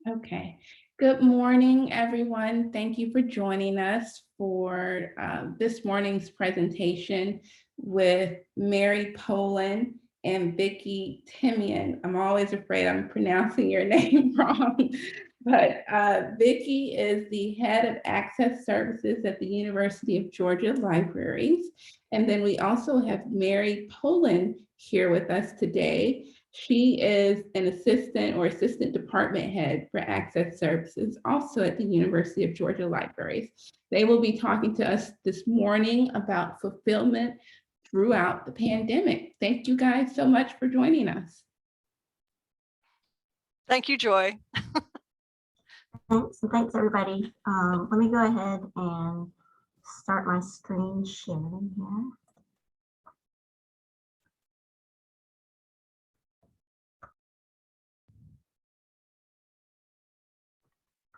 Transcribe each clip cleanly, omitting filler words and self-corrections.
Okay. Good morning, everyone. Thank you for joining us for this morning's presentation with Mary Poland and Vicki Timian. I'm always afraid I'm pronouncing your name wrong, but Vicki is the head of access services at the University of Georgia Libraries. And then we also have Mary Poland here with us today. She is an assistant department head for access services, also at the University of Georgia Libraries. They will be talking to us this morning about fulfillment throughout the pandemic. Thank you guys so much for joining us. Thank you, Joy. Thanks everybody. Let me go ahead and start my screen sharing here.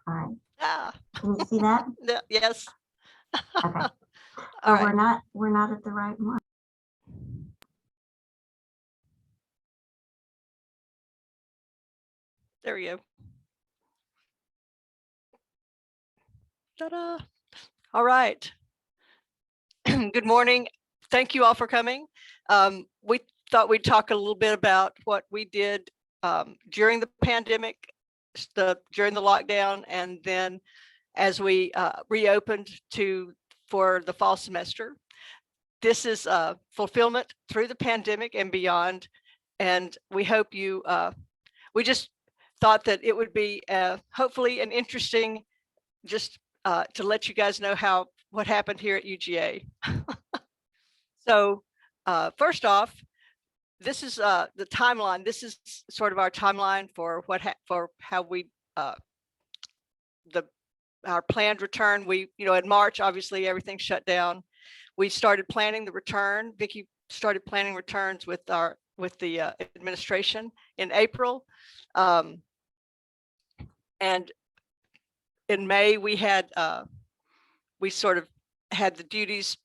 All right. Can you see that? Yes. Okay. All right. We're not at the right one. There we go. Ta-da. All right. Good morning. Thank you all for coming. We thought we'd talk a little bit about what we did during the pandemic, during the lockdown, and then as we reopened for the fall semester. This is fulfillment through the pandemic and beyond. And we hope you, we just thought that it would be hopefully an interesting, just to let you guys know what happened here at UGA. So first off, this is the timeline. This is sort of our timeline for how we our planned return. We, in March, obviously everything shut down. We started planning the return. Vicki started planning returns with the administration in April. And in May, we sort of had the duties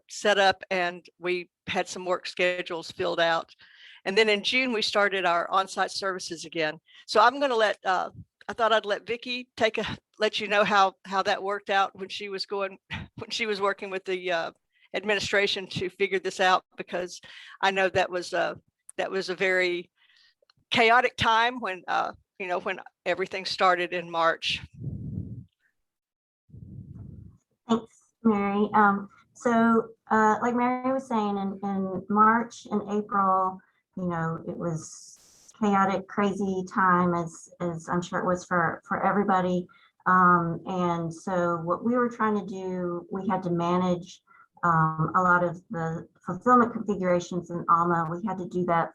set up, and we had some work schedules filled out. And then in June, we started our on-site services again. So I'm going to I thought I'd let Vicki let you know how that worked out when she was working with the administration to figure this out, because I know that was a very chaotic time when when everything started in March. Thanks, Mary. So like Mary was saying, in March and April, it was chaotic, crazy time, as I'm sure it was for everybody. And so what we were trying to do, we had to manage a lot of the fulfillment configurations in ALMA. We had to do that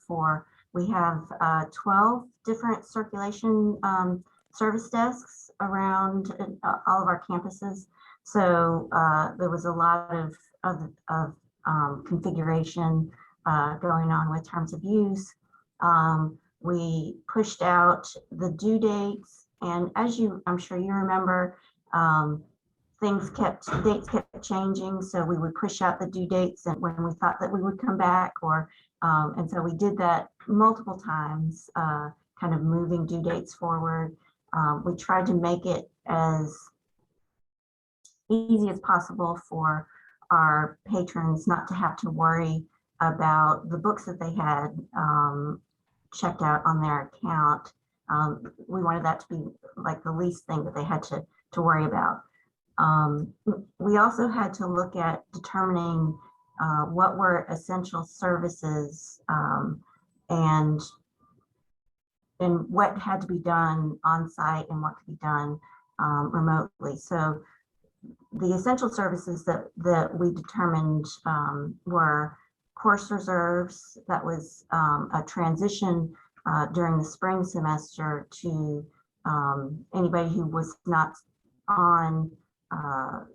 we have 12 different circulation service desks around all of our campuses. So there was a lot of configuration going on with terms of use. We pushed out the due dates, and as I'm sure you remember, dates kept changing. So we would push out the due dates and when we thought that we would come back, and so we did that multiple times, kind of moving due dates forward. We tried to make it as easy as possible for our patrons not to have to worry about the books that they had checked out on their account. We wanted that to be like the least thing that they had to worry about. We also had to look at determining what were essential services and what had to be done on site and what could be done remotely. So the essential services that we determined were course reserves. That was a transition during the spring semester to anybody who was not on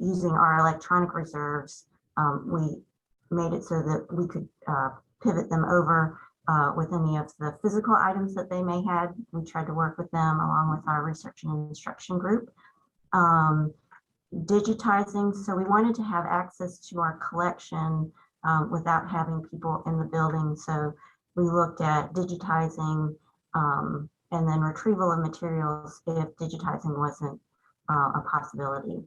using our electronic reserves. We made it so that we could pivot them over with any of the physical items that they may have. We tried to work with them along with our research and instruction group. Digitizing, so we wanted to have access to our collection without having people in the building. So we looked at digitizing and then retrieval of materials if digitizing wasn't a possibility.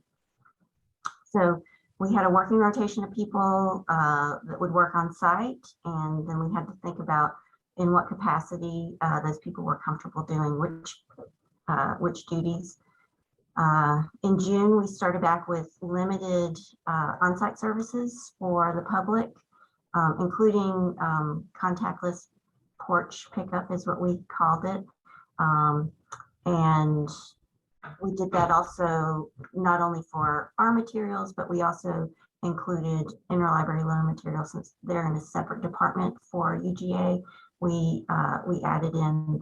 So we had a working rotation of people that would work on site, and then we had to think about in what capacity those people were comfortable doing which duties. In June, we started back with limited on-site services for the public, including contactless porch pickup is what we called it. And we did that also not only for our materials, but we also included interlibrary loan materials. Since they're in a separate department for UGA, we added in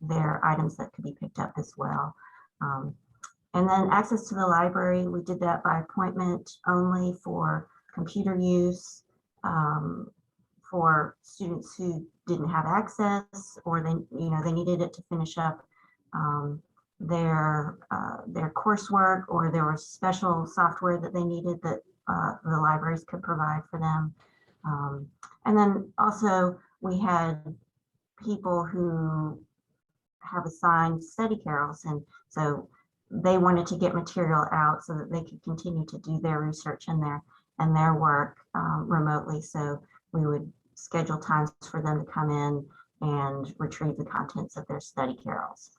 their items that could be picked up as well. And then access to the library, we did that by appointment only for computer use, for students who didn't have access, or they needed it to finish up their coursework, or there was special software that they needed that the libraries could provide for them. And then also we had people who have assigned study carrels, and so they wanted to get material out so that they could continue to do their research and their work remotely. So we would schedule times for them to come in and retrieve the contents of their study carrels.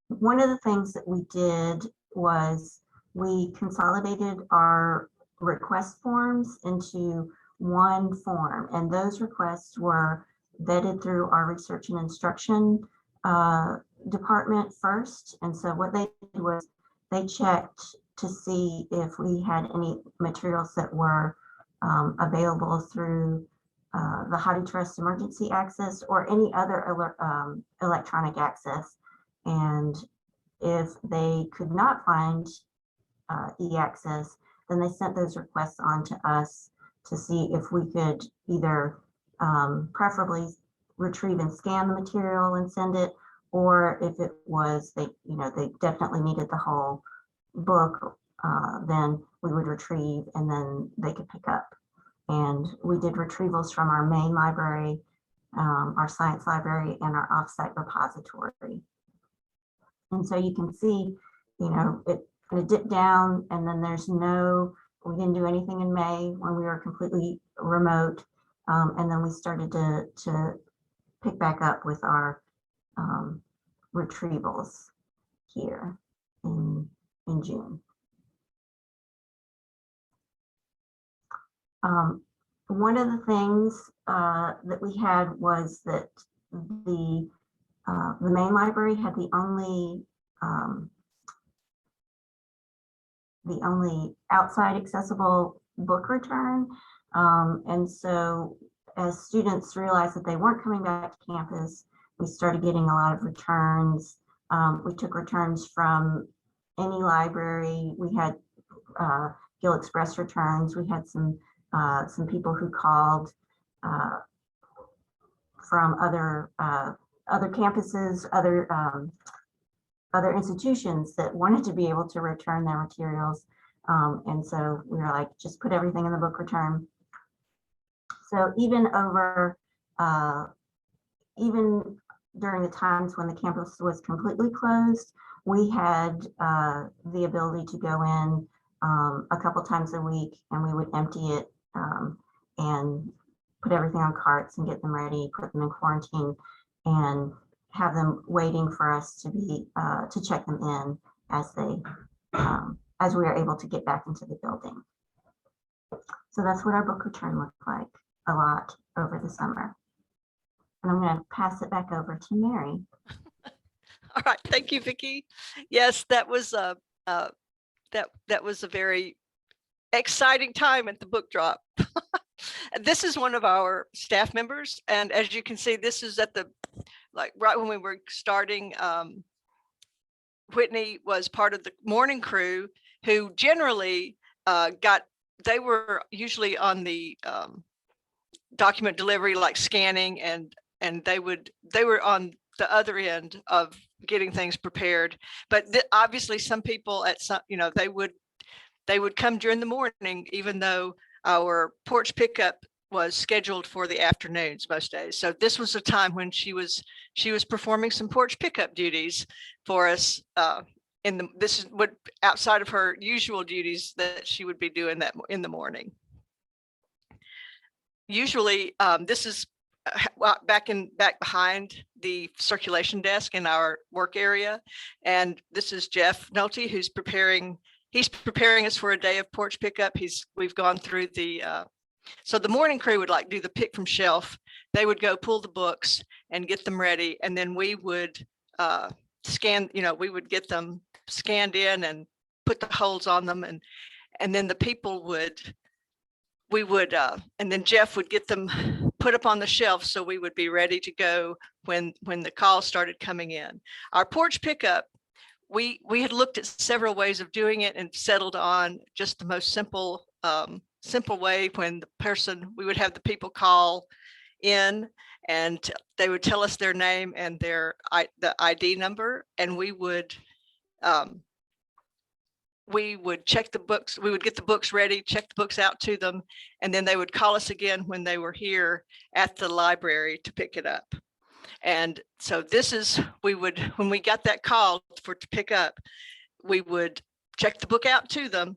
One of the things that we did was we consolidated our request forms into one form, and those requests were vetted through our research and instruction department first. And so what they did was they checked to see if we had any materials that were available through the HathiTrust emergency access or any other electronic access. And if they could not find e-access, then they sent those requests on to us to see if we could either preferably retrieve and scan the material and send it, or if it was they definitely needed the whole book, then we would retrieve and then they could pick up. And we did retrievals from our main library, our science library, and our offsite repository. And so you can see, it kind of dipped down, and then we didn't do anything in May when we were completely remote. And then we started to pick back up with our retrievals here in June. One of the things that we had was that the main library had the only outside accessible book return. And so as students realized that they weren't coming back to campus, we started getting a lot of returns. We took returns from any library. We had Gill Express returns. We had some people who called from other campuses, other institutions that wanted to be able to return their materials. And so we were like, just put everything in the book return. So even during the times when the campus was completely closed, we had the ability to go in a couple times a week, and we would empty it and put everything on carts and get them ready, put them in quarantine, and have them waiting for us to check them in as we are able to get back into the building. So that's what our book return looked like a lot over the summer. And I'm going to pass it back over to Mary. All right, thank you, Vicki. Yes, that was a very exciting time at the book drop. This is one of our staff members, and as you can see, this is at right when we were starting. Whitney was part of the morning crew, who generally they were usually on the document delivery, like scanning, and they were on the other end of getting things prepared. But obviously some people they would come during the morning, even though our porch pickup was scheduled for the afternoons most days. So this was a time when she was performing some porch pickup duties for us. This is what outside of her usual duties that she would be doing that in the morning. Usually, this is back behind the circulation desk in our work area, and this is Jeff Nolte, who's preparing. He's preparing us for a day of porch pickup. We've gone through the so the morning crew would like do the pick from shelf. They would go pull the books and get them ready, and then we would scan. We would get them scanned in and put the holes on them, and then the people would. We would, and then Jeff would get them put up on the shelf so we would be ready to go when the calls started coming in. Our porch pickup, we had looked at several ways of doing it and settled on just the most simple way. When we would have the people call in and they would tell us their name and the ID number, and we would check the books. We would get the books ready, check the books out to them, and then they would call us again when they were here at the library to pick it up. And so when we got that call to pick up, we would check the book out to them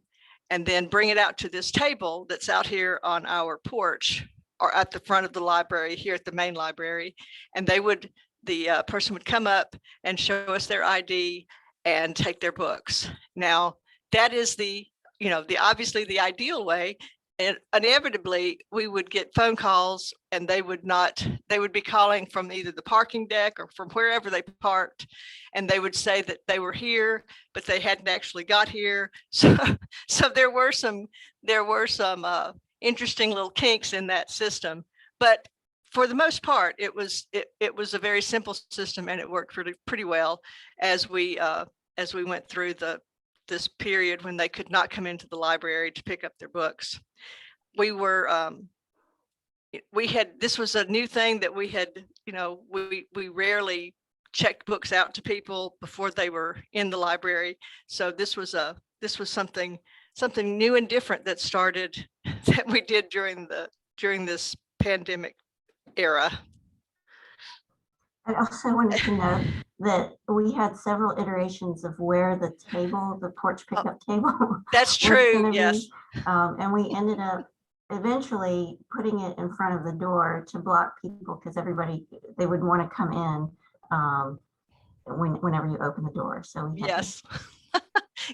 and then bring it out to this table that's out here on our porch or at the front of the library here at the main library. And the person would come up and show us their ID and take their books. Now, that is obviously the ideal way. And inevitably we would get phone calls, and they would be calling from either the parking deck or from wherever they parked, and they would say that they were here, but they hadn't actually got here. So there were some interesting little kinks in that system, but for the most part, it was a very simple system, and it worked pretty well as we went through this period when they could not come into the library to pick up their books. This was a new thing that we had, we rarely checked books out to people before they were in the library. So this was something new and different that started that we did during this pandemic era. I also wanted to note that we had several iterations of where the porch pickup table. That's true, yes. And we ended up eventually putting it in front of the door to block people, because they would want to come in whenever you open the door. So yes.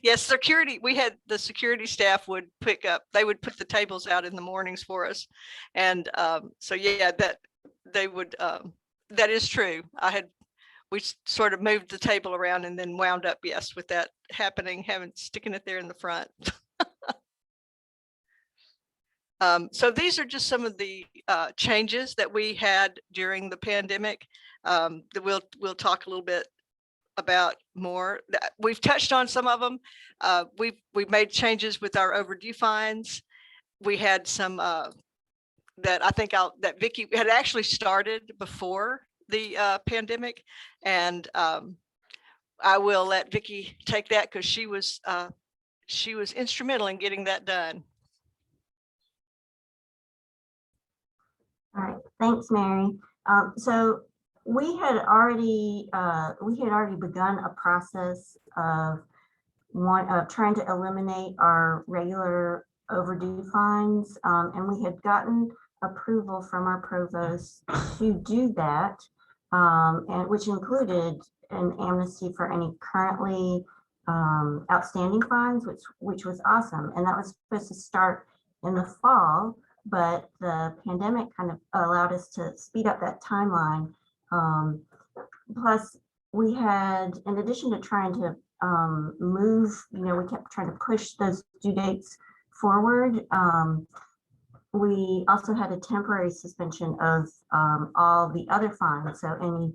Yes, security. We had the security staff would they would put the tables out in the mornings for us. And so yeah, that is true. We sort of moved the table around and then wound up, yes, with that happening, sticking it there in the front. So these are just some of the changes that we had during the pandemic that we'll talk a little bit about more. We've touched on some of them. We've made changes with our overdue fines. We had some that I think that Vicki had actually started before the pandemic, and I will let Vicki take that because she was instrumental in getting that done. All right, thanks, Mary. So we had already begun a process of trying to eliminate our regular overdue fines, and we had gotten approval from our provost to do that, and which included an amnesty for any currently outstanding fines, which was awesome. And that was supposed to start in the fall, but the pandemic kind of allowed us to speed up that timeline. Plus, we had, in addition to trying to move, we kept trying to push those due dates forward. We also had a temporary suspension of all the other fines. So any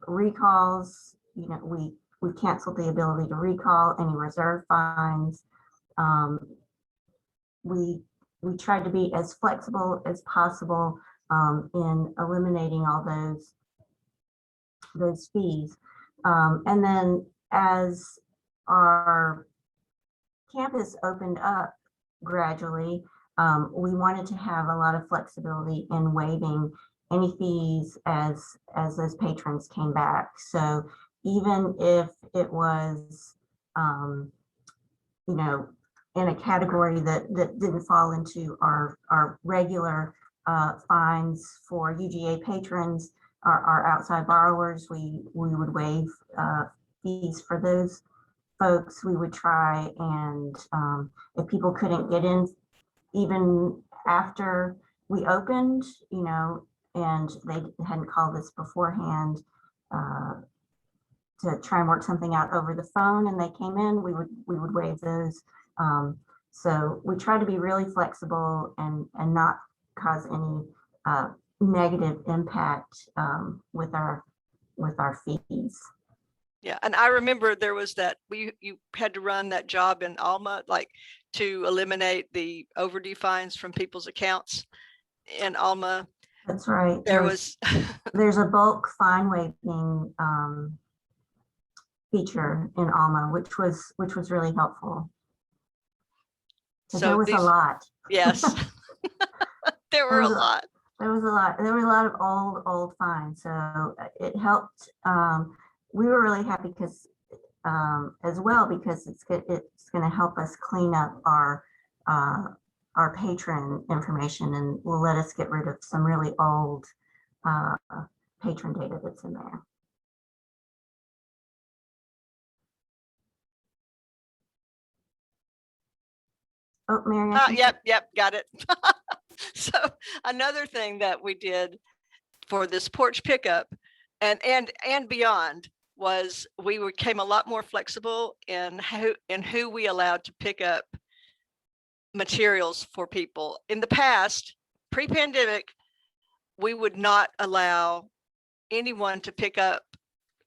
recalls, we canceled the ability to recall any reserve fines. We tried to be as flexible as possible in eliminating all those fees. And then as our campus opened up gradually, we wanted to have a lot of flexibility in waiving any fees as those patrons came back. So even if it was, you know, in a category that didn't fall into our regular fines for UGA patrons, our outside borrowers, we would waive fees for those folks. We would try and if people couldn't get in even after we opened, you know, and they hadn't called us beforehand, to try and work something out over the phone and they came in, we would waive those. So we try to be really flexible and not cause any negative impact with our fees. Yeah, and I remember there was that you had to run that job in Alma, like to eliminate the overdue fines from people's accounts in Alma. That's right. There was there's a bulk fine waiving feature in Alma, which was really helpful. So there was a lot. Yes, there were a lot. There was a lot. There were a lot of old fines. So it helped. We were really happy because as well, because it's going to help us clean up our patron information and will let us get rid of some really old patron data that's in there. Oh, Mary. Yep, got it. So another thing that we did for this porch pickup and beyond was we became a lot more flexible in who we allowed to pick up materials for people. In the past, pre-pandemic, we would not allow anyone to pick up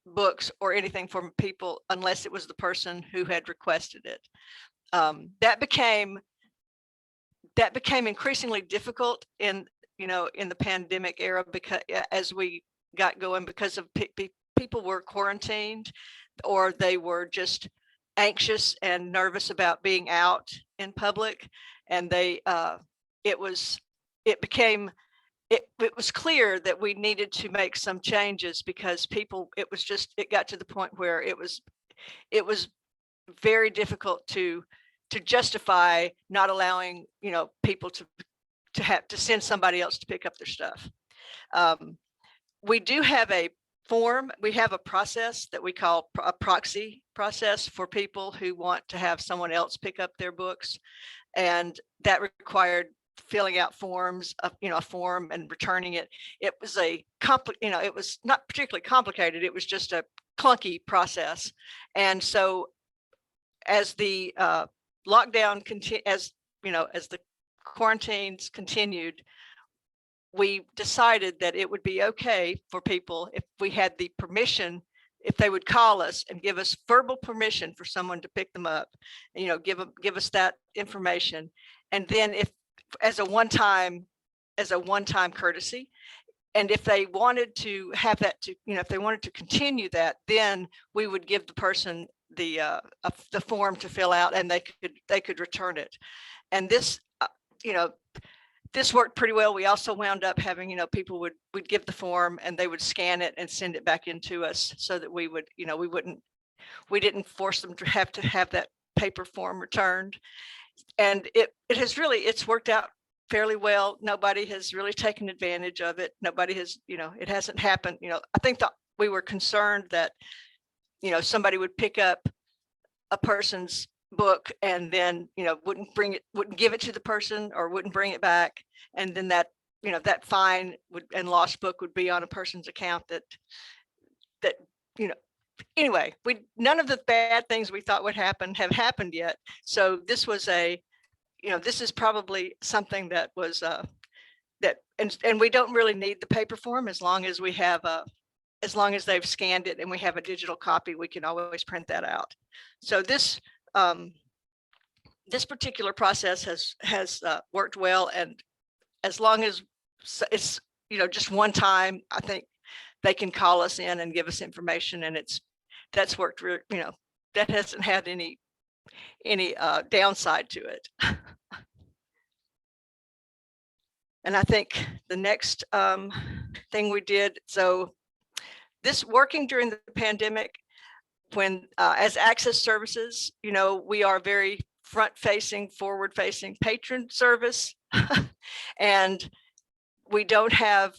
books or anything from people unless it was the person who had requested it. That became increasingly difficult in the pandemic era, because as we got going, because of people were quarantined or they were just anxious and nervous about being out in public, and it was clear that we needed to make some changes because it got to the point where it was very difficult to justify not allowing people to have to send somebody else to pick up their stuff. We do have a form. We have a process that we call a proxy process for people who want to have someone else pick up their books, and that required filling out forms, a form and returning it. It was it was not particularly complicated. It was just a clunky process, and so as the lockdown as the quarantines continued, we decided that it would be okay for people if we had the permission, if they would call us and give us verbal permission for someone to pick them up, give us that information. And then if as a one-time courtesy, and if they wanted to have that if they wanted to continue that, then we would give the person the form to fill out and they could return it. And this this worked pretty well. We also wound up having, people would give the form and they would scan it and send it back into us so that we would, we didn't force them to have that paper form returned. And it's worked out fairly well. Nobody has really taken advantage of it. Nobody has, it hasn't happened. I think that we were concerned that, somebody would pick up a person's book and then wouldn't give it to the person or wouldn't bring it back, and then that that fine and lost book would be on a person's account that anyway, none of the bad things we thought would happen have happened yet. So this was this is probably something that was and we don't really need the paper form as long as we have as long as they've scanned it and we have a digital copy, we can always print that out. So this particular process has worked well, and as long as it's just one time, I think they can call us in and give us information, and that's worked. That hasn't had any downside to it. And I think the next thing we did, so this working during the pandemic, when as access services, we are very front facing, forward facing patron service. And we don't have,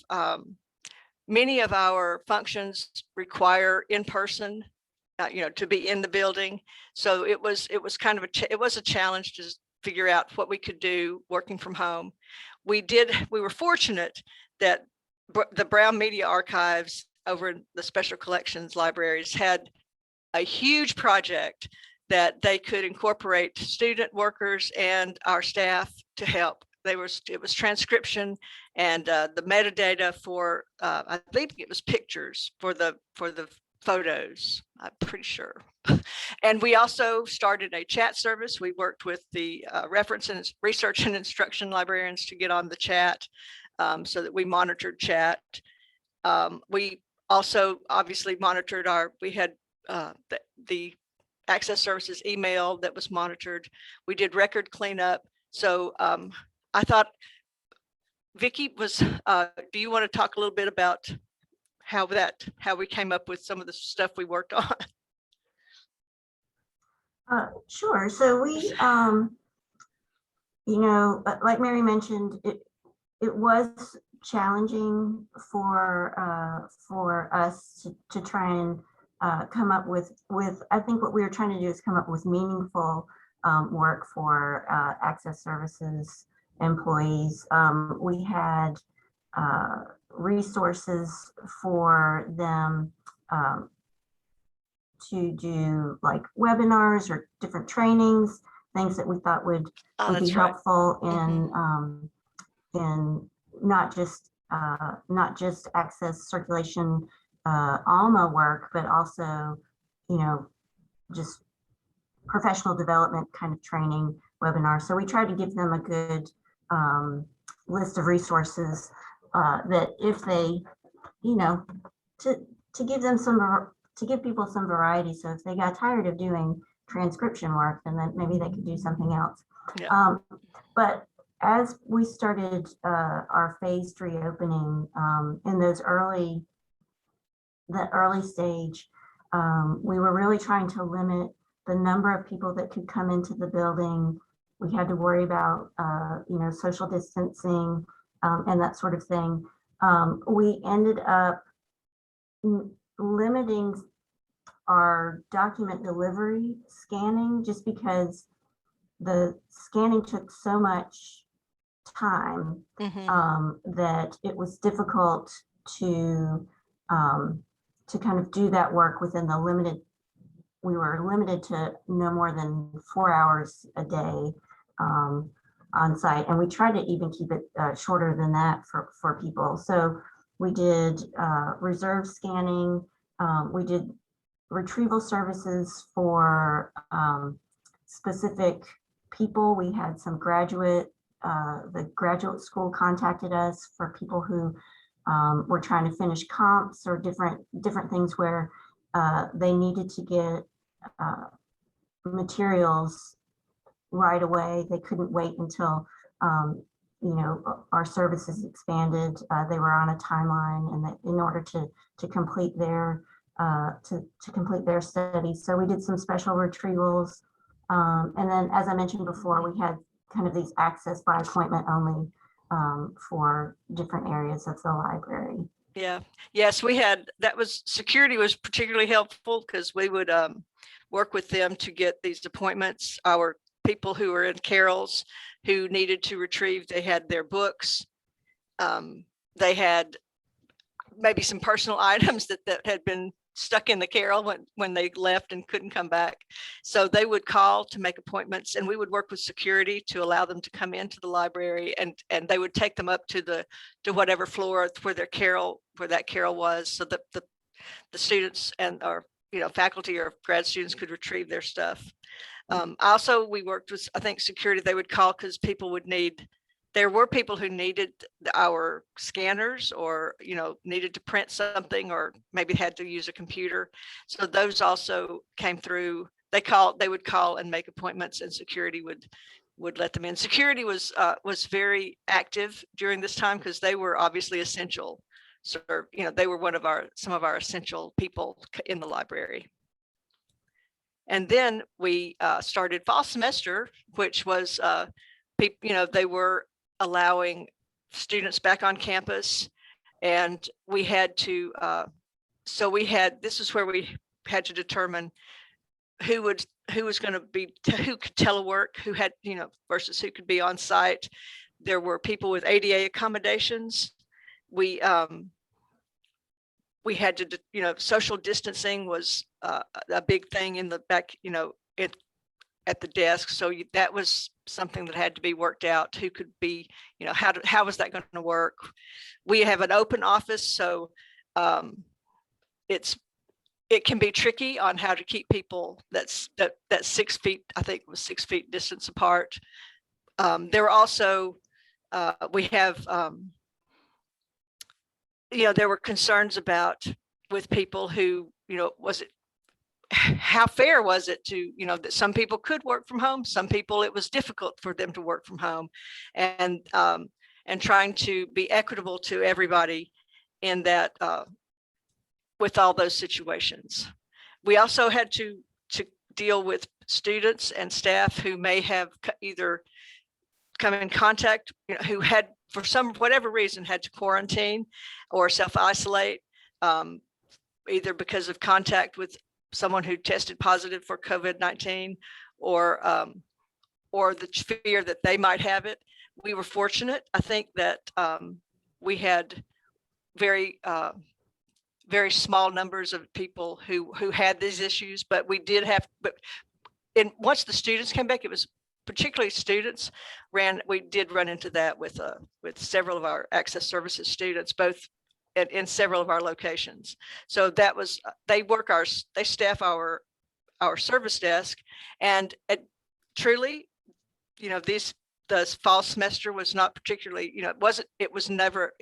many of our functions require in person, to be in the building. So it was kind of a challenge to figure out what we could do working from home. We were fortunate that the Brown Media Archives over in the Special Collections Libraries had a huge project that they could incorporate student workers and our staff to help. It was transcription and the metadata for I believe it was pictures for the photos, I'm pretty sure. And we also started a chat service. We worked with the reference and research and instruction librarians to get on the chat, so that we monitored chat. We also obviously monitored we had the access services email that was monitored. We did record cleanup. So I thought, Vicki, do you want to talk a little bit about how we came up with some of the stuff we worked on? Sure. So we, like Mary mentioned, it was challenging for us to try and come up with, I think what we were trying to do is come up with meaningful work for access services employees. We had resources for them to do like webinars or different trainings, things that we thought would be helpful in not just access circulation ALMA work, but also, just professional development kind of training webinars. So we tried to give them a good list of resources that if they, to give them to give people some variety. So if they got tired of doing transcription work, then maybe they could do something else. Yeah. But as we started our phased reopening in the early stage, we were really trying to limit the number of people that could come into the building. We had to worry about, social distancing and that sort of thing. We ended up limiting our document delivery scanning just because the scanning took so much time that it was difficult to kind of do that work within we were limited to no more than 4 hours a day on site. And we tried to even keep it shorter than that for people. So we did reserve scanning. We did retrieval services for specific people. We had some the graduate school contacted us for people who were trying to finish comps or different things where they needed to get materials right away. They couldn't wait until our services expanded. They were on a timeline, and that in order to complete their complete their study. So we did some special retrievals, and then, as I mentioned before, we had kind of these access by appointment only for different areas of the library. Yeah. Yes, we had, security was particularly helpful because we would work with them to get these appointments. Our people who were in carols who needed to retrieve, they had their books. They had maybe some personal items that had been stuck in the carol when they left and couldn't come back. So they would call to make appointments, and we would work with security to allow them to come into the library, and they would take them up to whatever floor where that carol was, so that the students and our faculty or grad students could retrieve their stuff. Also, we worked with, I think, security. They would call because there were people who needed our scanners, or needed to print something, or maybe had to use a computer. So those also came through. They would call and make appointments, and security would would let them in. Security was very active during this time because they were obviously essential. So, they were some of our essential people in the library. And then we started fall semester, which was, they were allowing students back on campus, and we had to, this is where we had to determine who was going to be, who could telework, who had, versus who could be on site. There were people with ADA accommodations. We had to, social distancing was a big thing in the back, at the desk. So that was something that had to be worked out. Who could be, how was that going to work? We have an open office, so it can be tricky on how to keep people that's 6 feet, I think it was 6 feet distance apart. There were also, we have, there were concerns with people who, how fair was it to, that some people could work from home, some people it was difficult for them to work from home, and trying to be equitable to everybody in that, with all those situations. We also had to deal with students and staff who may have either come in contact, who had, for whatever reason, had to quarantine or self-isolate, either because of contact with someone who tested positive for COVID-19 or the fear that they might have it. We were fortunate, I think, that we had very small numbers of people who had these issues, but we did have, once the students came back, it was particularly students we did run into that with several of our access services students, both in several of our locations. So that was, they staff our service desk, and truly, the fall semester was not particularly, it was never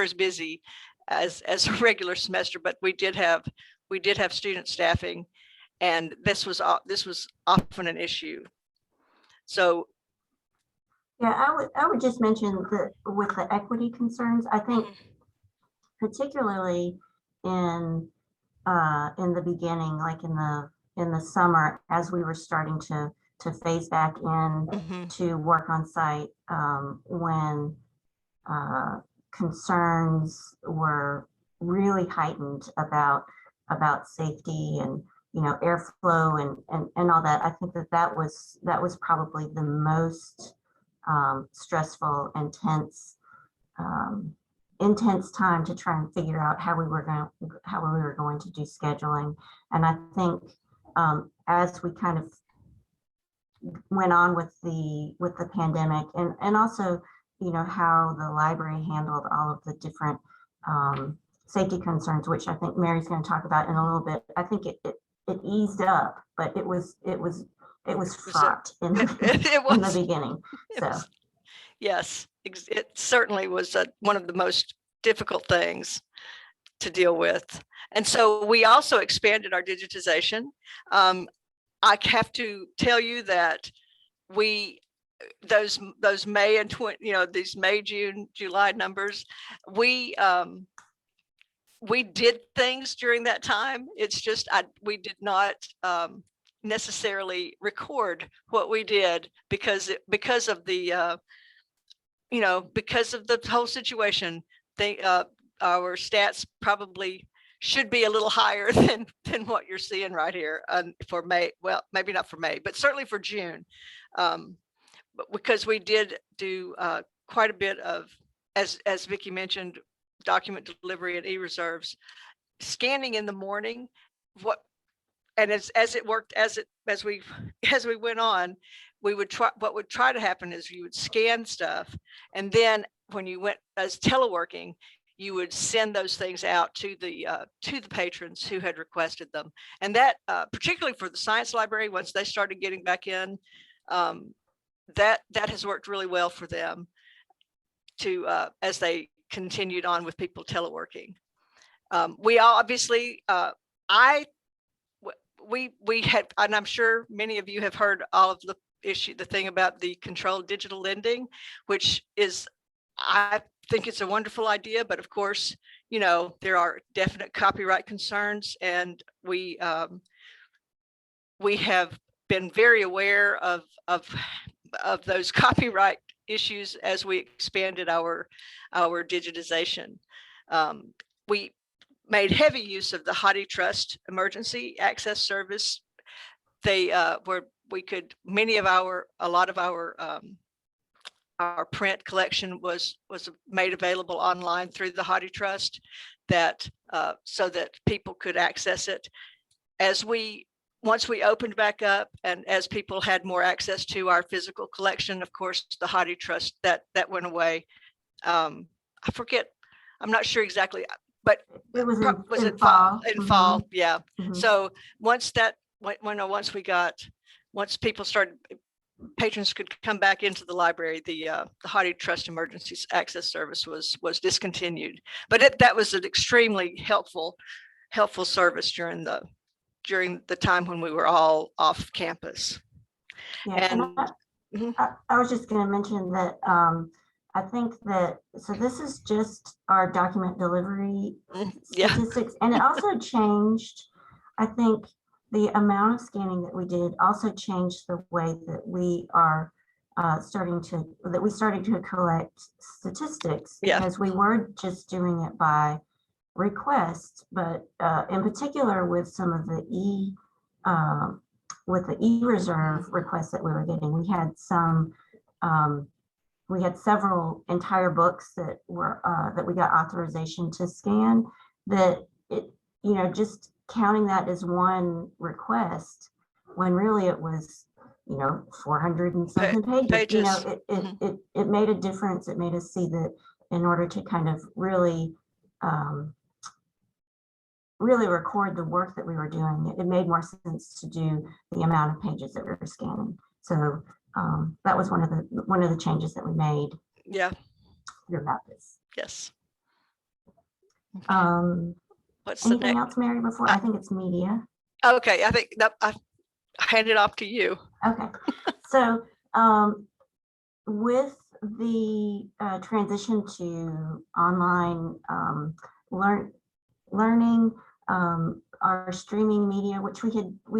as busy as a regular semester, but we did have student staffing, and this was often an issue. So yeah, I would just mention that with the equity concerns, I think particularly in the beginning, like in the summer, as we were starting to phase back in to work on site, when concerns were really heightened about safety and airflow and all that. I think that was probably the most stressful, intense time to try and figure out how we were going to do scheduling. And I think as we kind of went on with the pandemic, and also how the library handled all of the different safety concerns, which I think Mary's going to talk about in a little bit. I think it eased up, but it was fraught in the beginning. So yes, it certainly was one of the most difficult things to deal with. And so we also expanded our digitization. I have to tell you that those May and these May, June, July numbers, we did things during that time. It's just we did not necessarily record what we did because of the because of the whole situation. Our stats probably should be a little higher than what you're seeing right here for May. Well, maybe not for May, but certainly for June, but because we did do quite a bit of, as Vicki mentioned, document delivery and e-reserves, scanning in the morning. And as it worked, as we went on, what would try to happen is you would scan stuff, and then when you went as teleworking, you would send those things out to the patrons who had requested them. And that particularly for the science library, once they started getting back in, that has worked really well for them to as they continued on with people teleworking. We obviously we had, and I'm sure many of you have heard all of issue, the thing about the controlled digital lending, which is, I think it's a wonderful idea, but of course, you know, there are definite copyright concerns, and we have been very aware of those copyright issues as we expanded our digitization. We made heavy use of the HathiTrust emergency access service. They were, we could, a lot of our print collection was made available online through the HathiTrust, that so that people could access it. Once we opened back up, and as people had more access to our physical collection, of course, the HathiTrust that went away. I forget, I'm not sure exactly, but It was in fall. fall? Yeah. Mhm. So once people started, patrons could come back into the library, the HathiTrust emergency access service was discontinued. But that was an extremely helpful service during the time when we were all off campus. Yeah, And I was just going to mention that I think that, so this is just our document delivery yeah, statistics, and it also changed, I think the amount of scanning that we did also changed the way that we are starting to collect statistics, Yeah. because we were just doing it by request, but in particular with some of the with the e-reserve requests that we were getting, we had several entire books that were that we got authorization to scan, that it, you know, just counting that as one request when really it was, you know, 400 and something pages. You know, it made a difference. It made us see that in order to kind of really really record the work that we were doing, it made more sense to do the amount of pages that we were scanning. So that was one of the changes that we made. Yeah. Throughout this. Yes. What's anything else, Mary? Before I think it's media. Okay, I think that I hand it off to you. Okay, so with the transition to online learning, our streaming media, which we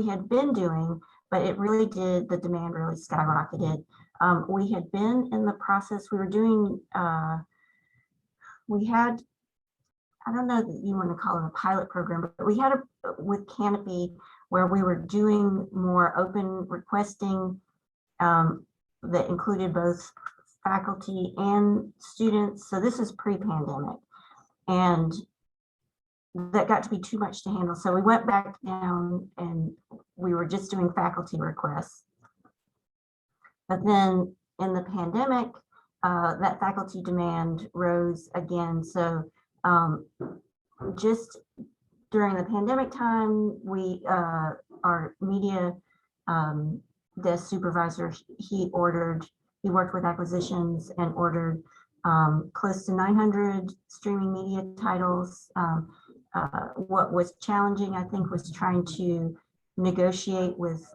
had been doing, but it really did, the demand really skyrocketed. We had been in the process, we were doing, we had, I don't know that you want to call it a pilot program, but we had with Canopy, where we were doing more open requesting that included both faculty and students. So this is pre-pandemic, and that got to be too much to handle. So we went back down and we were just doing faculty requests. But then in the pandemic, that faculty demand rose again. So just during the pandemic time, we, our media desk supervisor, he worked with acquisitions and ordered close to 900 streaming media titles. What was challenging, I think, was trying to negotiate with,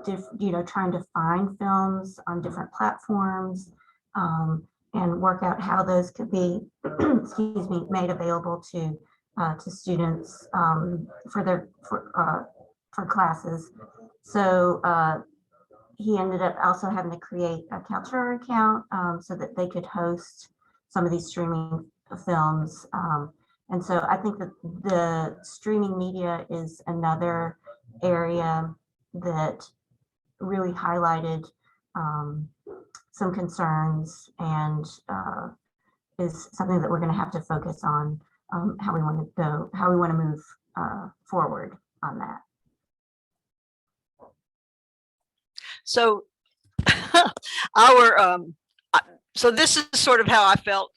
trying to find films on different platforms and work out how those could be, excuse me, made available to students for classes. So he ended up also having to create a Kaltura account so that they could host some of these streaming films. And so I think that the streaming media is another area that really highlighted some concerns, and is something that we're going to have to focus on, how we want to move forward on that. So so this is sort of how I felt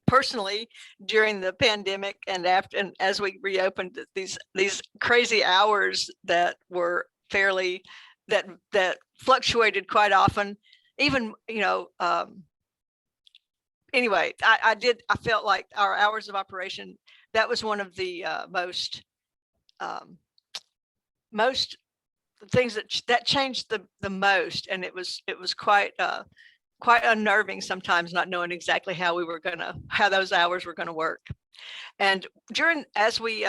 personally during the pandemic, and after, and as we reopened, these crazy hours that were fairly, that fluctuated quite often, even, anyway, I felt like our hours of operation, that was one of the most things that changed the most, and it was quite quite unnerving sometimes, not knowing exactly how those hours were gonna work. And as we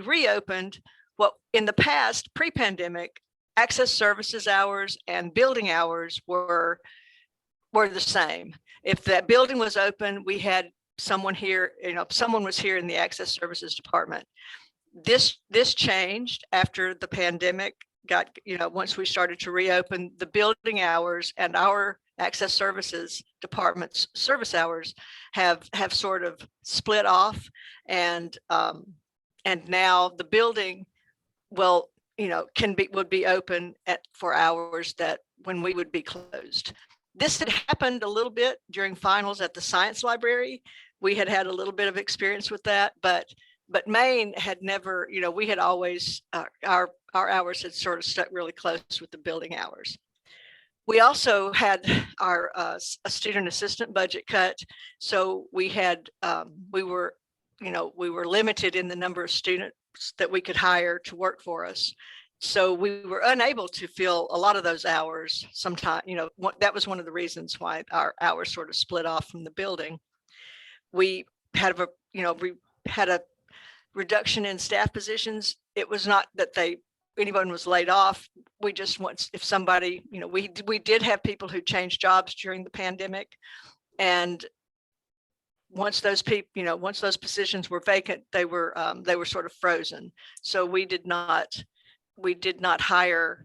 reopened, what in the past, pre-pandemic, access services hours and building hours were the same. If that building was open, we had someone here, someone was here in the access services department. This changed after the pandemic got, once we started to reopen, the building hours and our access services department's service hours have sort of split off, and now the building will, would be open for hours that when we would be closed. This had happened a little bit during finals at the science library. We had a little bit of experience with that, but Maine had never, we had always, our hours had sort of stuck really close with the building hours. We also had our a student assistant budget cut. So we had, we were limited in the number of students that we could hire to work for us. So we were unable to fill a lot of those hours sometimes, that was one of the reasons why our hours sort of split off from the building. We had a reduction in staff positions. It was not that anyone was laid off. We just want, if somebody, we did have people who changed jobs during the pandemic, and once those people, once those positions were vacant, they were sort of frozen. So we did not hire,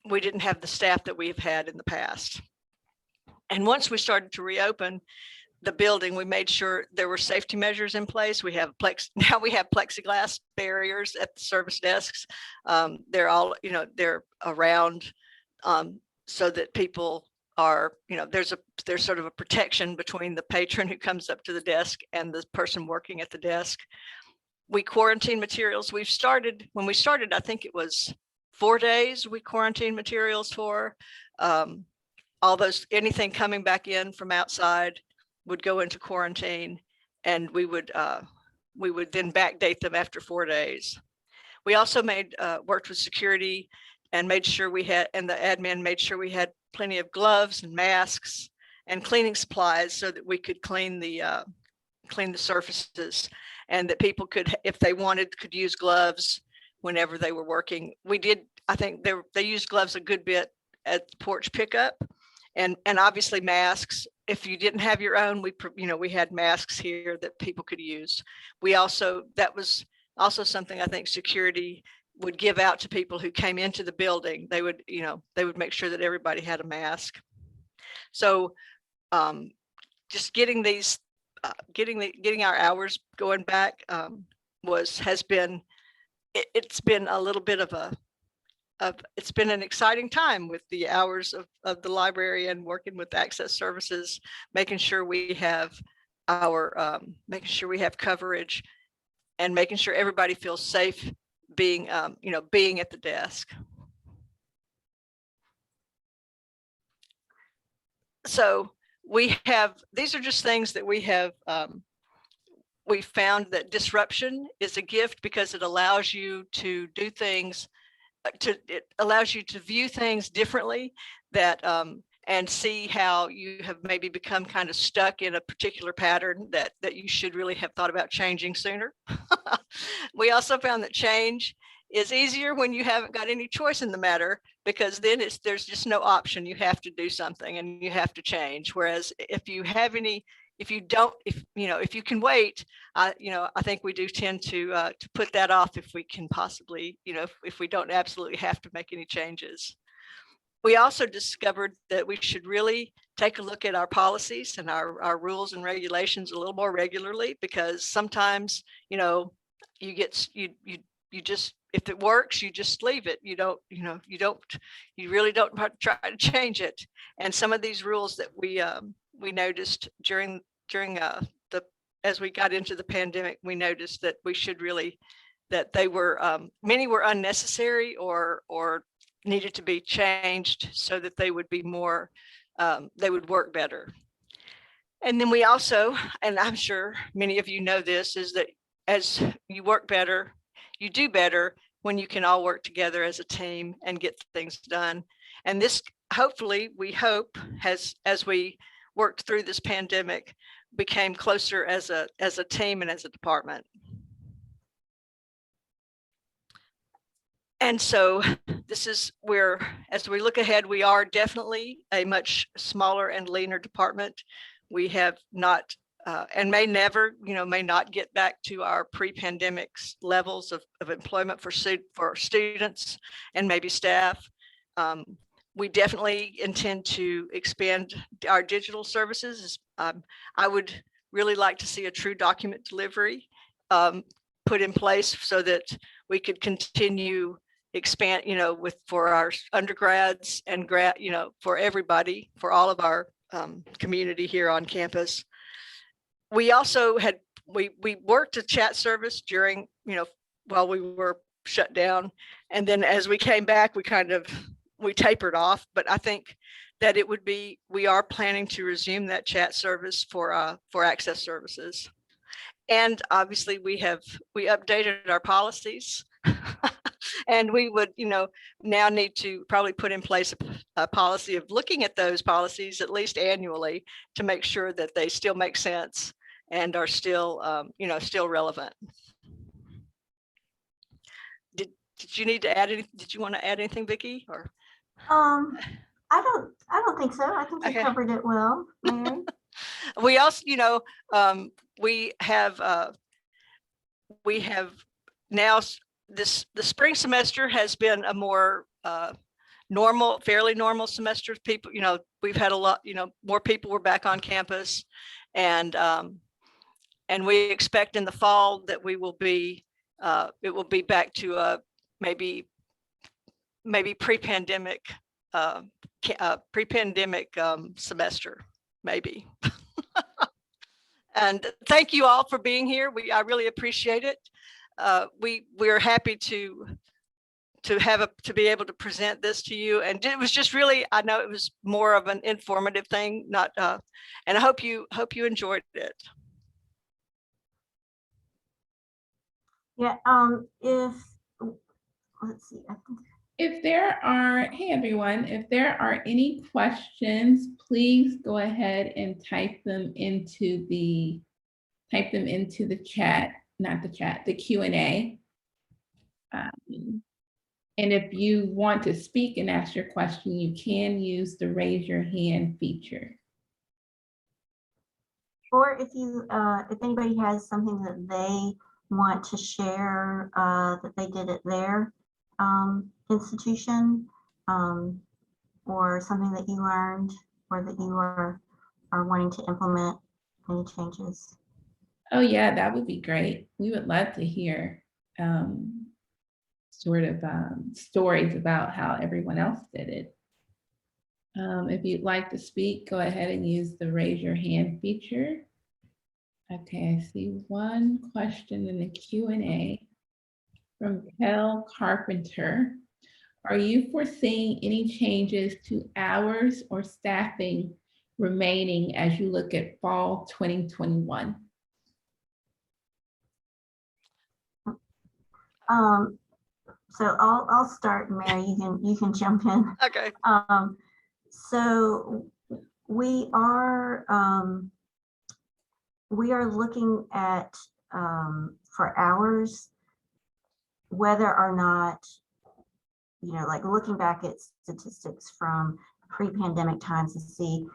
we didn't have the staff that we've had in the past. And once we started to reopen the building, we made sure there were safety measures in place. Now we have plexiglass barriers at the service desks. They're all, they're around, so that people are, there's sort of a protection between the patron who comes up to the desk and the person working at the desk. We quarantine materials. When we started, I think it was 4 days we quarantined materials for. Anything coming back in from outside would go into quarantine, and we would then backdate them after 4 days. We also worked with security and made sure and the admin made sure we had plenty of gloves and masks and cleaning supplies so that we could clean the surfaces, and that people could, if they wanted, could use gloves whenever they were working. I think they used gloves a good bit at Porch Pickup, and obviously masks. If you didn't have your own, we had masks here that people could use. That was also something I think security would give out to people who came into the building. They would make sure that everybody had a mask. So just getting our hours going back it's been a little bit of it's been an exciting time with the hours of the library and working with access services, making sure we have coverage, and making sure everybody feels safe being at the desk. So these are just things that we found that disruption is a gift, because it allows you to do things, it allows you to view things differently, and see how you have maybe become kind of stuck in a particular pattern that you should really have thought about changing sooner. We also found that change is easier when you haven't got any choice in the matter, because then there's just no option. You have to do something and you have to change. Whereas if you can wait, I think we do tend to put that off if we can possibly, if we don't absolutely have to make any changes. We also discovered that we should really take a look at our policies and our rules and regulations a little more regularly, because sometimes, if it works, you just leave it. You really don't try to change it. And some of these rules that we noticed during as we got into the pandemic, we noticed that we should really, that they were, many were unnecessary or needed to be changed so that they would be more, they would work better. And then we also, and I'm sure many of you know this, is that as you work better, you do better, when you can all work together as a team and get things done. And this, hopefully, we hope, as we worked through this pandemic, became closer as a team and as a department. And so this is where, as we look ahead, we are definitely a much smaller and leaner department. We have not, and may never, may not get back to our pre-pandemic levels of employment for students and maybe staff. We definitely intend to expand our digital services. I would really like to see a true document delivery put in place so that we could continue expand, for our undergrads and for everybody, for all of our community here on campus. We also we worked a chat service during, while we were shut down. And then as we came back, we tapered off, but I think that we are planning to resume that chat service for access services. And obviously we updated our policies and we would, now need to probably put in place a policy of looking at those policies at least annually to make sure that they still make sense and are still, still relevant. Did you need to add anything? Did you want to add anything, Vicki? Or I don't think so. I think you covered it well, Mary. We also, we have now the spring semester has been a more fairly normal semester. People, we've had a lot, more people were back on campus, and we expect in the fall that we will be, it will be back to a maybe pre-pandemic semester, maybe. And thank you all for being here. I really appreciate it. We're happy to be able to present this to you. And it was just really, I know it was more of an informative thing, not, and I hope you enjoyed it. Yeah, let's see, I think. Hey everyone, if there are any questions, please go ahead and type them into the chat, not the chat, the Q&A. And if you want to speak and ask your question, you can use the raise your hand feature. Or if anybody has something that they want to share that they did at their institution, or something that you learned or that you are wanting to implement, any changes. Oh yeah, that would be great. We would love to hear stories about how everyone else did it. If you'd like to speak, go ahead and use the raise your hand feature. Okay, I see one question in the Q&A from Kel Carpenter. Are you foreseeing any changes to hours or staffing remaining as you look at fall 2021? So I'll start, Mary. You can jump in. Okay. So we are looking at for hours, whether or not, like looking back at statistics from pre-pandemic times to see,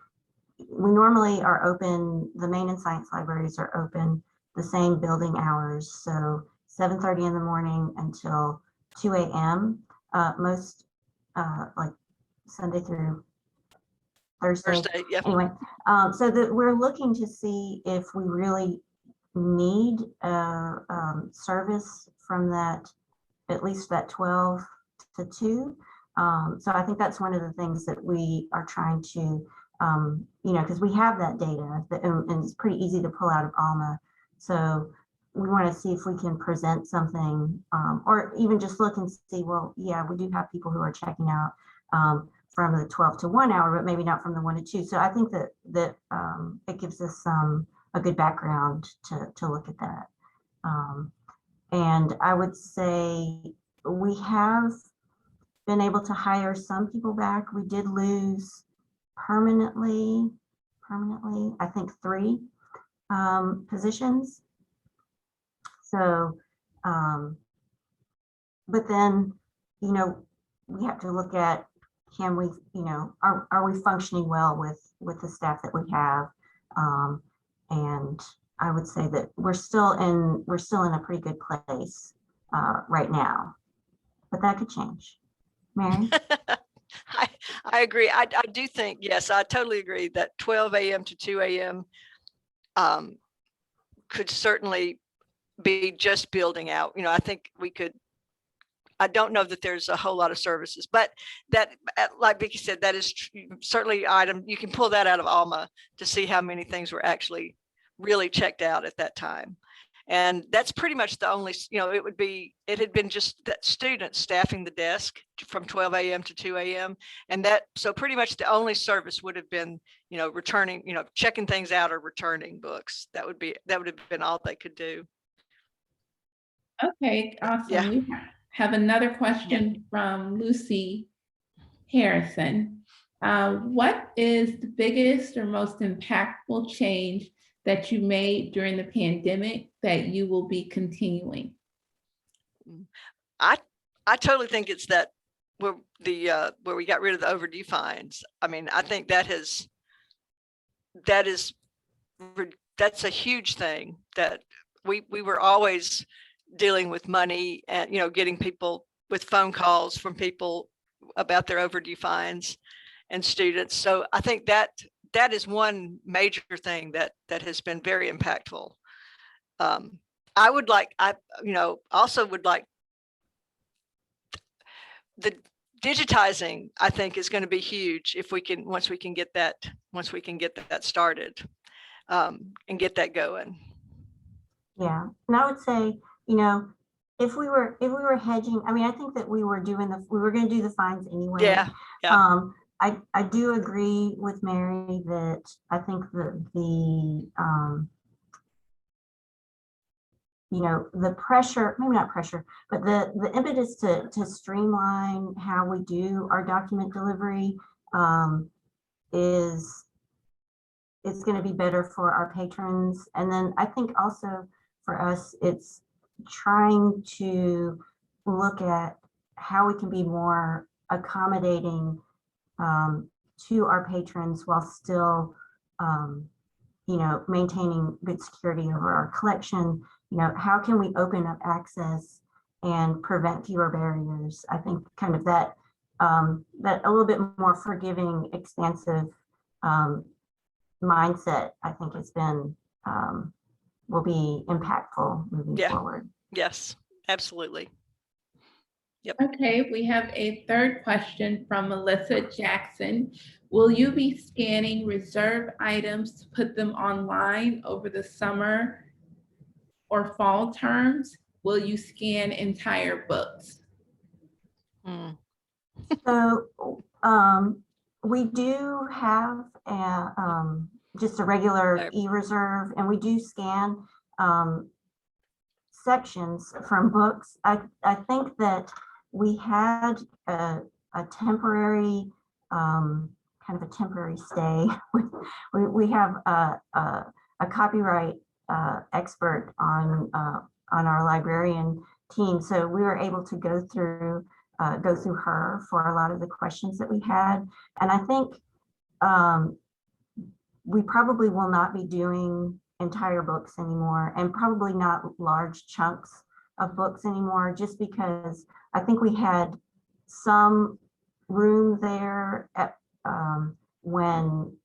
we normally are open, the main and science libraries are open the same building hours. So 7:30 in the morning until 2 a.m. Most like Sunday through Thursday. Yep. Anyway, so that we're looking to see if we really need service from that, at least that 12 to 2. So I think that's one of the things that we are trying to, because we have that data and it's pretty easy to pull out of Alma. So we want to see if we can present something, or even just look and see, well, yeah, we do have people who are checking out from the 12 to 1 hour, but maybe not from the 1 to 2. So I think that it gives us a good background to look at that. And I would say we have been able to hire some people back. We did lose permanently, I think 3 positions. So, but then, you know, we have to look at, can we, you know, are we functioning well with the staff that we have? And I would say that we're still in a pretty good place right now, but that could change. Mary? I agree. I do think, yes, I totally agree that 12 a.m. to 2 a.m. Could certainly be just building out. You know, I think we could, I don't know that there's a whole lot of services, but that, like Vicki said, that is certainly item, you can pull that out of Alma to see how many things were actually really checked out at that time. And that's pretty much the only, you know, it had been just that students staffing the desk from 12 a.m. to 2 a.m. And that, so pretty much the only service would have been, you know, returning, you know, checking things out or returning books. That would have been all they could do. Okay, awesome. Yeah. We have another question from Lucy Harrison. What is the biggest or most impactful change that you made during the pandemic that you will be continuing? I totally think it's that where we got rid of the overdue fines. I mean, I think that's a huge thing, that we were always dealing with money and, you know, getting people with phone calls from people about their overdue fines and students. So I think that is one major thing that has been very impactful. I would like, also would like the digitizing, I think, is going to be huge if we can, once we can get that started and get that going. Yeah, and I would say, you know, if we were hedging, I mean, I think that we were going to do the fines anyway. Yeah. I do agree with Mary that I think that you know, the pressure, maybe not pressure, but the impetus to streamline how we do our document delivery is going to be better for our patrons. And then I think also for us, it's trying to look at how we can be more accommodating to our patrons while still, you know, maintaining good security over our collection. You know, how can we open up access and prevent fewer barriers? I think kind of that that a little bit more forgiving, expansive mindset, I think has been will be impactful moving forward. Yes, absolutely. Yep. Okay, we have a third question from Melissa Jackson. Will you be scanning reserve items to put them online over the summer or fall terms? Will you scan entire books? So we do have just a regular e-reserve, and we do scan sections from books. I think that we had a temporary kind of a temporary stay. We have a copyright expert on our librarian team, so we were able to go through her for a lot of the questions that we had. And I think we probably will not be doing entire books anymore, and probably not large chunks of books anymore, just because I think we had some room there at, when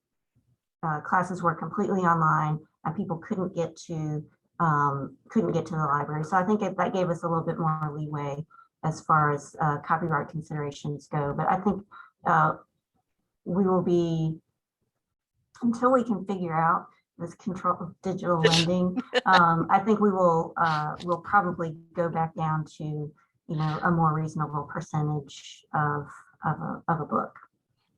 classes were completely online and people couldn't get to the library. So I think that gave us a little bit more leeway as far as copyright considerations go. But I think we will be, until we can figure out this control of digital lending, I think we will we'll probably go back down to, you know, a more reasonable percentage of a book.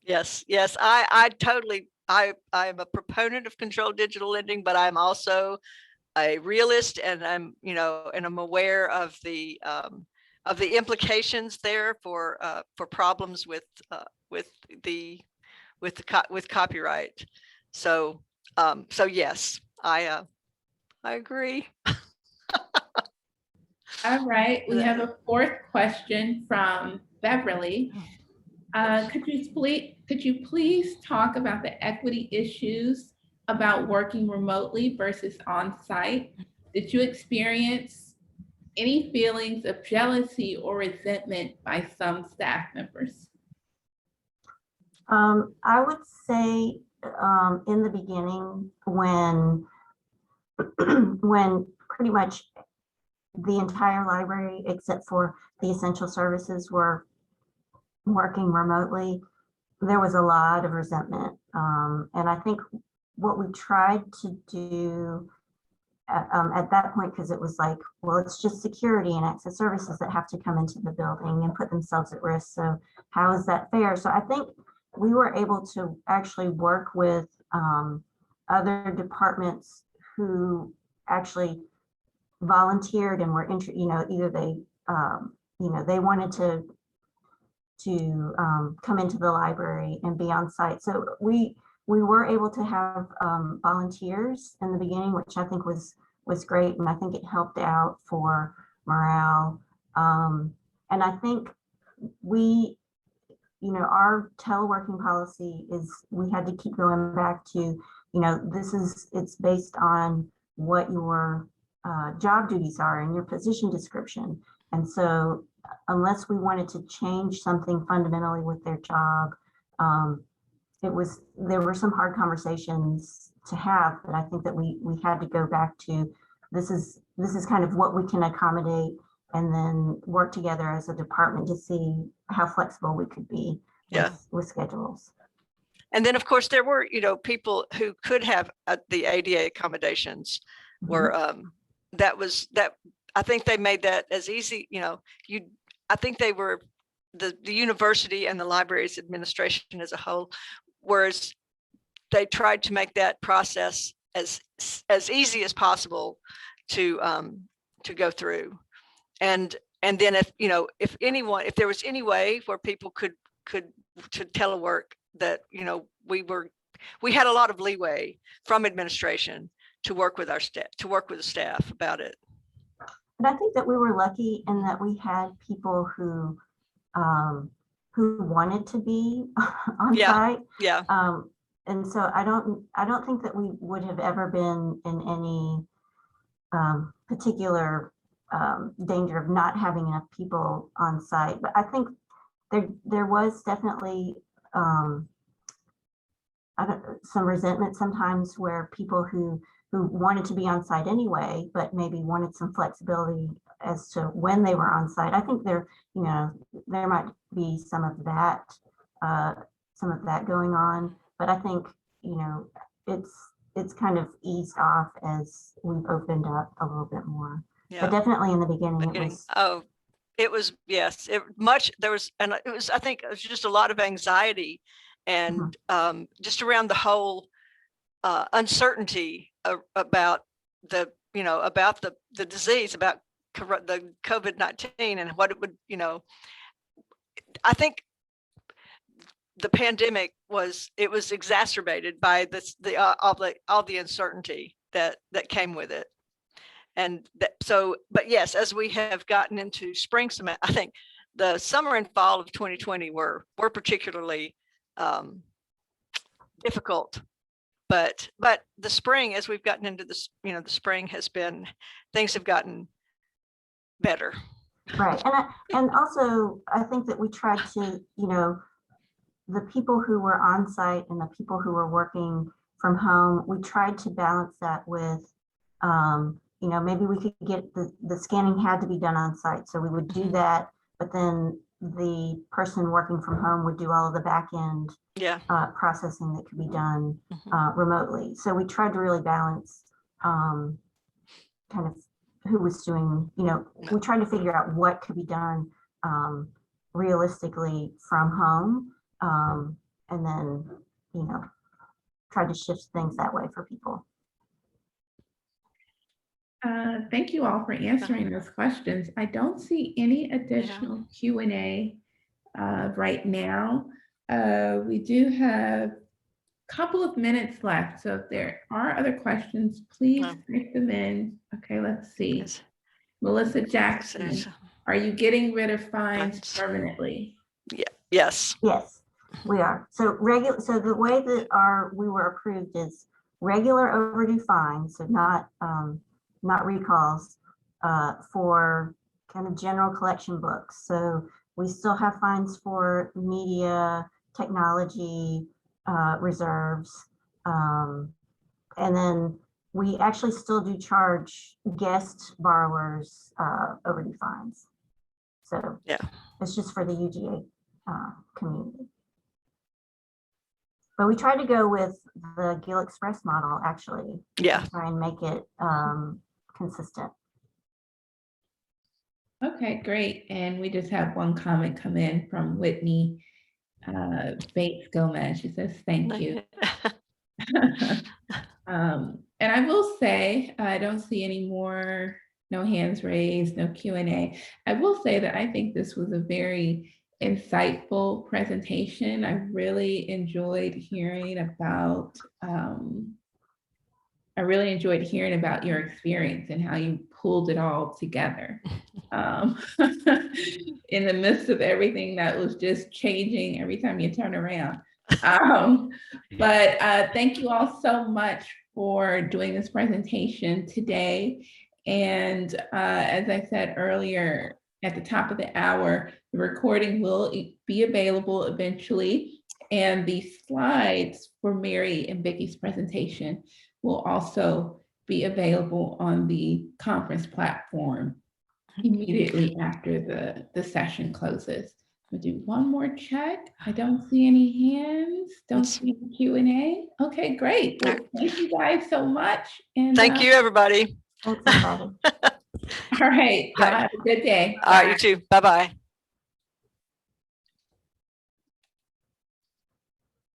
Yes, I totally, I'm a proponent of controlled digital lending, but I'm also a realist, and I'm, you know, and I'm aware of the the implications there for problems with copyright. So so yes, I agree. All right, we have a fourth question from Beverly. Could you please talk about the equity issues about working remotely versus on-site? Did you experience any feelings of jealousy or resentment by some staff members? I would say in the beginning when when pretty much the entire library except for the essential services were working remotely, there was a lot of resentment. And I think what we tried to do at that point, because it was like, well, it's just security and access services that have to come into the building and put themselves at risk. So how is that fair? So I think we were able to actually work with other departments who actually volunteered and were either they they wanted to come into the library and be on site. So we were able to have volunteers in the beginning, which I think was great, and I think it helped out for morale. And I think our teleworking policy is we had to keep going back to, it's based on what your job duties are and your position description. And so unless we wanted to change something fundamentally with their job, there were some hard conversations to have, but I think that we had to go back to this is kind of what we can accommodate, and then work together as a department to see how flexible we could be with schedules. And then of course there were, people who could have the ADA accommodations were, that I think they made that as easy, I think they were the university and the library's administration as a whole, whereas they tried to make that process as easy as possible to go through. And then if there was any way where people could to telework, that we had a lot of leeway from administration to work with our staff, the staff about it. And I think that we were lucky in that we had people who wanted to be on site. Yeah. And so I don't think that we would have ever been in any particular danger of not having enough people on site. But I think there was definitely some resentment sometimes where people who wanted to be on site anyway, but maybe wanted some flexibility as to when they were on site. I think there might be some of that going on, but I think it's kind of eased off as we've opened up a little bit more. Yeah. But definitely in the beginning. It was yes. It was I think it was just a lot of anxiety and just around the whole uncertainty about the disease, about the COVID-19 and what it would, I think the pandemic was exacerbated by all the uncertainty that came with it. And but yes, as we have gotten into spring semester, I think the summer and fall of 2020 were particularly difficult. But the spring, as we've gotten into this, the spring things have gotten better. Right. And also I think that we tried to, the people who were on site and the people who were working from home, we tried to balance that with, maybe we could get the scanning had to be done on site. So we would do that, but then the person working from home would do all of the back end processing that could be done remotely. So we tried to really balance kind of who was doing, we tried to figure out what could be done realistically from home, and then, try to shift things that way for people. Thank you all for answering those questions. I don't see any additional Q&A right now. We do have a couple of minutes left, so if there are other questions, please type them in. Okay, let's see. Melissa Jackson, are you getting rid of fines permanently? Yes. Yes, we are. So the way that we were approved is regular overdue fines, so not recalls, for kind of general collection books. So we still have fines for media, technology, reserves, and then we actually still do charge guest borrowers overdue fines. So yeah, it's just for the UGA community. But we try to go with the Gill Express model, actually. Yeah. Try and make it consistent. Okay, great. And we just have one comment come in from Whitney Bates Gomez. She says, thank you. And I will say, I don't see any more, no hands raised, no Q&A. I will say that I think this was a very insightful presentation. I really enjoyed hearing about, your experience and how you pulled it all together. In the midst of everything that was just changing every time you turn around. But thank you all so much for doing this presentation today. And as I said earlier, at the top of the hour, the recording will be available eventually. And the slides for Mary and Vicki's presentation will also be available on the conference platform immediately after the session closes. We'll do one more check. I don't see any hands. Don't see Q&A. Okay, great. Well, thank you guys so much. And thank you, everybody. Thanks, everybody. All right. Y'all have a good day. All right, you too. Bye-bye.